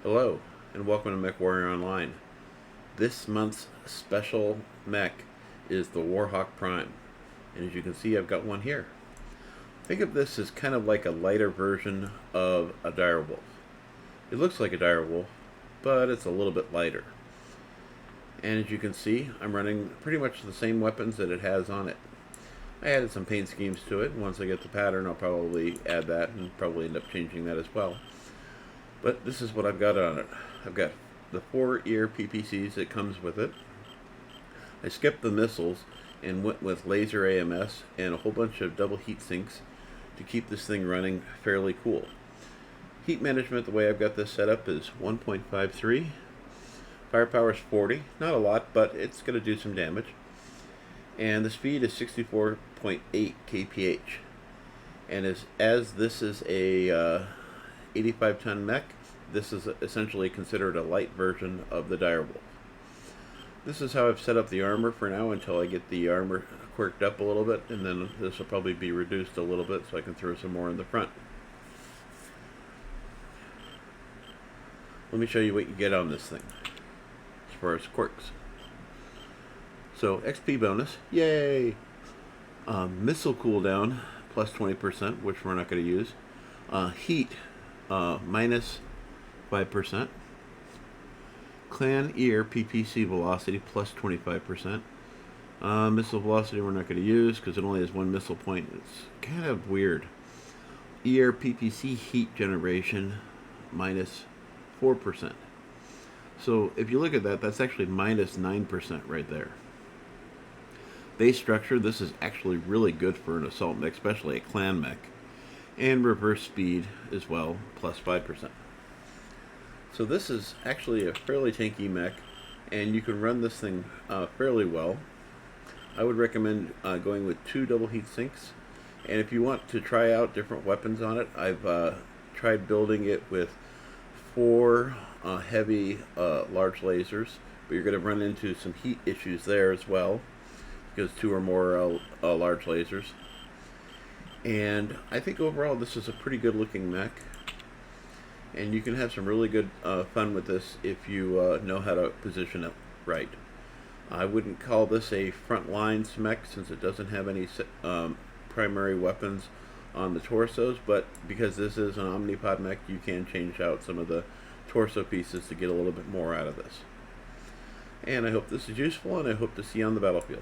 Hello, and welcome to Mechwarrior Online. This month's special mech is the Warhawk Prime, and as you can see, I've got one here. Think of this as kind of like a lighter version of a direwolf. It looks like a direwolf, but it's a little bit lighter. And as you can see, I'm running pretty much the same weapons that it has on it. I added some paint schemes to it, and once I get the pattern, I'll probably add that and probably end up changing that as well. But this is what I've got on it. I've got the 4-ear PPCs that comes with it. I skipped the missiles and went with laser AMS and a whole bunch of double heat sinks to keep this thing running fairly cool. Heat management, the way I've got this set up, is 1.53. Firepower is 40. Not a lot, but it's going to do some damage. And the speed is 64.8 kph. And as this is a 85-ton mech, this is essentially considered a light version of the direwolf. This is how I've set up the armor for now until I get the armor quirked up a little bit, and then this will probably be reduced a little bit so I can throw some more in the front. Let me show you what you get on this thing as far as quirks. So XP bonus, yay! Missile cooldown plus 20%, which we're not going to use. Heat minus 5%. Clan ear PPC velocity plus 25%. Missile velocity we're not going to use because it only has one missile point. It's kind of weird. Ear PPC heat generation minus 4%. So if you look at that, that's actually minus 9% right there. Base structure, this is actually really good for an assault mech, especially a clan mech. And reverse speed as well, plus 5%. So this is actually a fairly tanky mech, and you can run this thing fairly well. I would recommend going with 2 double heat sinks, and if you want to try out different weapons on it, I've tried building it with 4 heavy large lasers, but you're going to run into some heat issues there as well, because 2 or more large lasers. And I think overall this is a pretty good looking mech, and you can have some really good fun with this if you know how to position it right. I wouldn't call this a front lines mech since it doesn't have any primary weapons on the torsos, but because this is an omnipod mech, you can change out some of the torso pieces to get a little bit more out of this. And I hope this is useful, and I hope to see you on the battlefield.